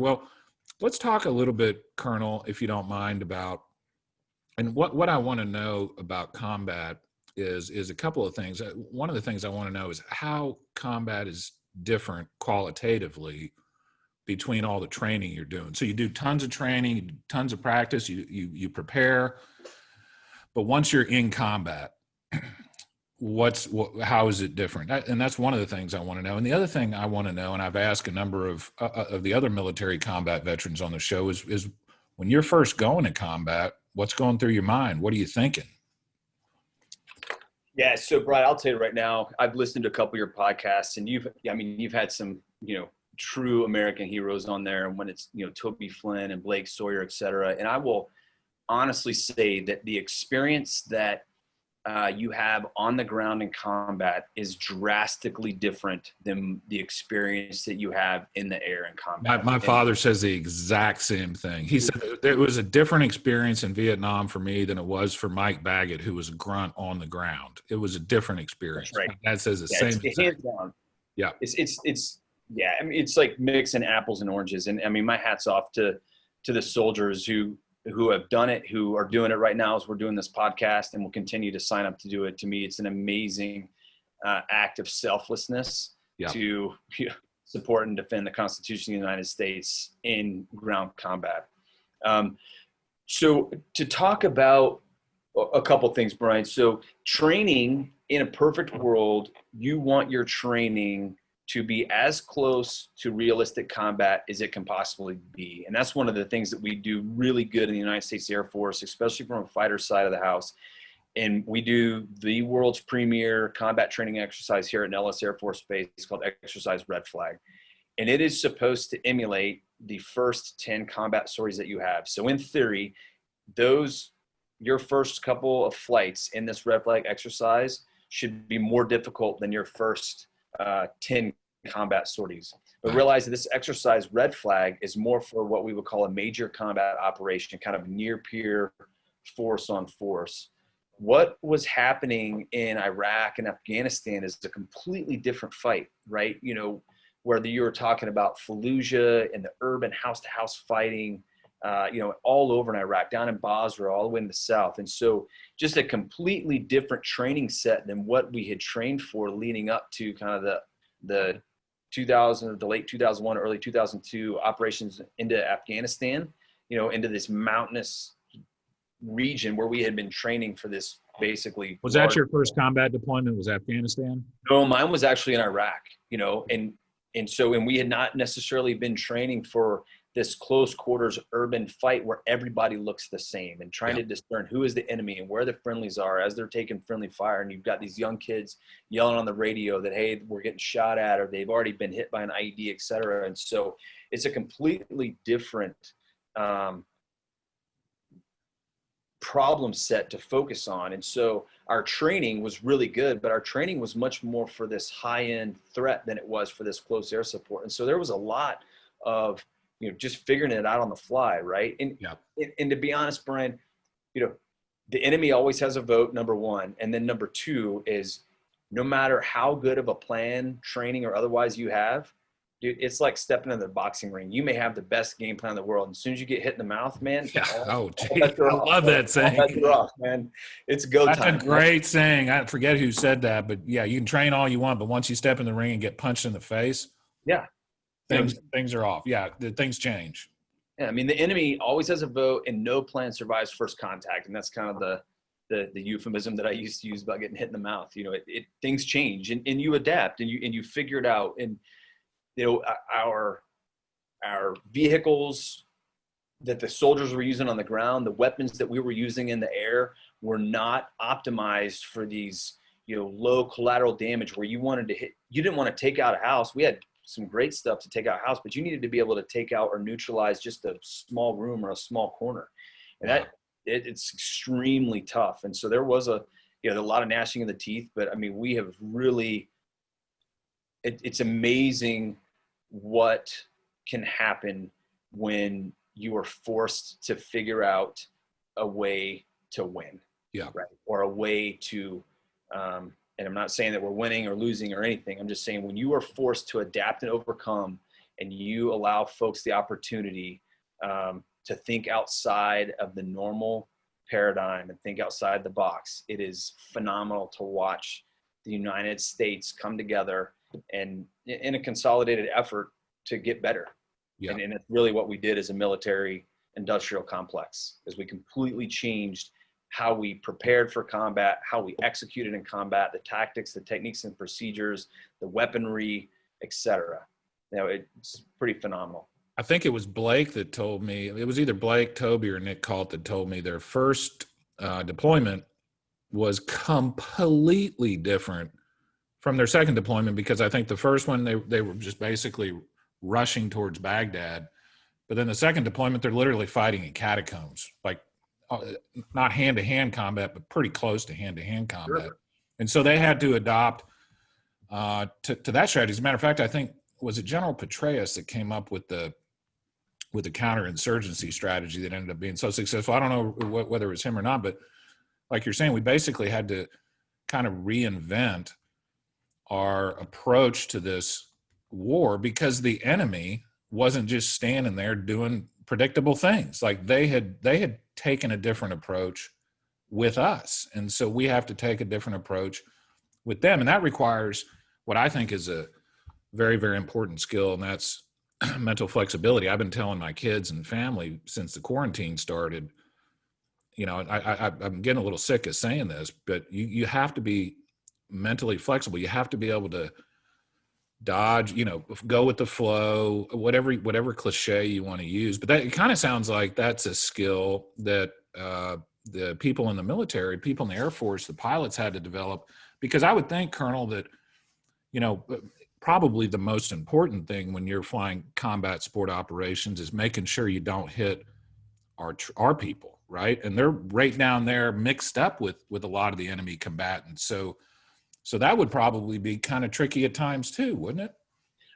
Well, let's talk a little bit, Colonel, if you don't mind, about and what I want to know about combat is a couple of things. One of the things I want to know is how combat is different qualitatively between all the training you're doing. So you do tons of training, you do tons of practice, you prepare, but once you're in combat, how is it different? And that's one of the things I want to know. And the other thing I want to know, and I've asked a number of the other military combat veterans on the show, is when you're first going to combat, what's going through your mind? What are you thinking? Yeah, so Brian, I'll tell you right now, I've listened to a couple of your podcasts, and you've had some, true American heroes on there, and when it's, Toby Flynn and Blake Sawyer, et cetera. And I will honestly say that the experience that you have on the ground in combat is drastically different than the experience that you have in the air in combat. My father says the exact same thing. He said it was a different experience in Vietnam for me than it was for Mike Baggett, who was a grunt on the ground. It was a different experience. That's right. My dad says the same thing. Hands down. Yeah. Yeah. I mean, it's like mixing apples and oranges. And I mean, my hat's off to the soldiers who have done it, who are doing it right now as we're doing this podcast, and will continue to sign up to do it. To me, it's an amazing act of selflessness to support and defend the Constitution of the United States in ground combat. So to talk about a couple things, Brian. So training in a perfect world, you want your training to be as close to realistic combat as it can possibly be. And that's one of the things that we do really good in the United States Air Force, especially from a fighter side of the house. And we do the world's premier combat training exercise here at Nellis Air Force Base. It's called Exercise Red Flag. And it is supposed to emulate the first 10 combat stories that you have. So in theory, your first couple of flights in this Red Flag exercise should be more difficult than your first 10 combat sorties. But realize that this exercise Red Flag is more for what we would call a major combat operation, kind of near peer force on force. What was happening in Iraq and Afghanistan is a completely different fight, right? Whether you were talking about Fallujah and the urban house-to-house fighting, all over in Iraq, down in Basra, all the way in the south. And so just a completely different training set than what we had trained for leading up to kind of the late 2001, early 2002 operations into Afghanistan, into this mountainous region where we had been training for this basically. Was that your first combat deployment, was Afghanistan? No, mine was actually in Iraq, and we had not necessarily been training for this close quarters urban fight where everybody looks the same, and trying to discern who is the enemy and where the friendlies are as they're taking friendly fire. And you've got these young kids yelling on the radio that, hey, we're getting shot at, or they've already been hit by an IED, et cetera. And so it's a completely different problem set to focus on. And so our training was really good, but our training was much more for this high-end threat than it was for this close air support. And so there was a lot of just figuring it out on the fly, right? And to be honest, Brian, the enemy always has a vote, number one. And then number two is, no matter how good of a plan, training, or otherwise you have, dude, it's like stepping into the boxing ring. You may have the best game plan in the world, and as soon as you get hit in the mouth, man. I love that saying. Off, man. It's go time. That's a great saying. I forget who said that, but yeah, you can train all you want, but once you step in the ring and get punched in the face, things are off. Yeah, things change. Yeah, I mean, the enemy always has a vote, and no plan survives first contact, and that's kind of the euphemism that I used to use about getting hit in the mouth. Things change, and you adapt, and you figure it out. And our vehicles that the soldiers were using on the ground, the weapons that we were using in the air, were not optimized for these low collateral damage where you didn't want to take out a house. We had some great stuff to take out a house, but you needed to be able to take out or neutralize just a small room or a small corner. And it's extremely tough. And so there was a lot of gnashing of the teeth, but I mean, we have really, it's amazing what can happen when you are forced to figure out a way to win. Yeah. Right. Or a way to, and I'm not saying that we're winning or losing or anything. I'm just saying when you are forced to adapt and overcome and you allow folks the opportunity to think outside of the normal paradigm and think outside the box, it is phenomenal to watch the United States come together and in a consolidated effort to get better. Yeah. And it's really what we did as a military industrial complex, is we completely changed how we prepared for combat, how we executed in combat, the tactics, the techniques and procedures, the weaponry, etc. It's pretty phenomenal. I think it was Blake that told me, it was either Blake, Toby, or Nick Calt that told me their first deployment was completely different from their second deployment, because I think the first one, they were just basically rushing towards Baghdad. But then the second deployment, they're literally fighting in catacombs, like not hand-to-hand combat, but pretty close to hand-to-hand combat. Sure. And so they had to adopt to that strategy. As a matter of fact, I think, was it General Petraeus that came up with the counterinsurgency strategy that ended up being so successful? I don't know whether it was him or not, but like you're saying, we basically had to kind of reinvent our approach to this war, because the enemy wasn't just standing there doing predictable things. Like they had taken a different approach with us. And so we have to take a different approach with them. And that requires what I think is a very, very important skill, and that's mental flexibility. I've been telling my kids and family since the quarantine started, you know, I'm getting a little sick of saying this, but you have to be mentally flexible. You have to be able to dodge, you know, go with the flow, whatever cliche you want to use. But that, it kind of sounds like that's a skill that the people in the military, people in the Air Force, the pilots had to develop, because I would think, Colonel, that, you know, probably the most important thing when you're flying combat sport operations is making sure you don't hit our people, right? And they're right down there mixed up with a lot of the enemy combatants. So that would probably be kind of tricky at times too, wouldn't it?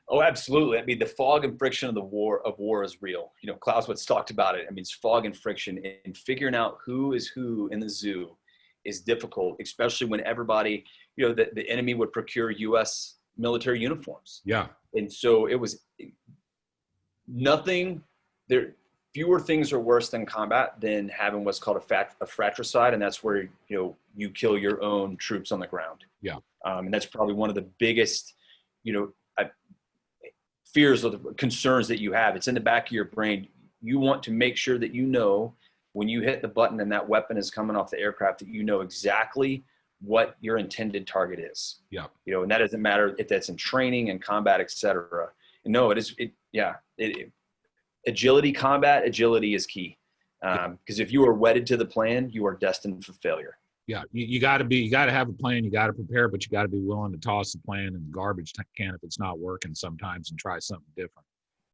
Oh, absolutely. I mean, the fog and friction of war is real. You know, Clausewitz talked about it. I mean, it's fog and friction, and figuring out who is who in the zoo is difficult, especially when everybody, you know, the enemy would procure U.S. military uniforms. Yeah. And so it was nothing there. Fewer things are worse than combat than having what's called a fratricide, and that's where, you know, you kill your own troops on the ground. Yeah. And that's probably one of the biggest, you know, fears or the concerns that you have. It's in the back of your brain. You want to make sure that, you know, when you hit the button and that weapon is coming off the aircraft, that you know exactly what your intended target is. Yeah. You know, and that doesn't matter if that's in training and combat, et cetera. No, it is. Agility, combat agility is key. Because if you are wedded to the plan, you are destined for failure. Yeah. You got to have a plan. You got to prepare, but you got to be willing to toss the plan in the garbage can if it's not working sometimes and try something different.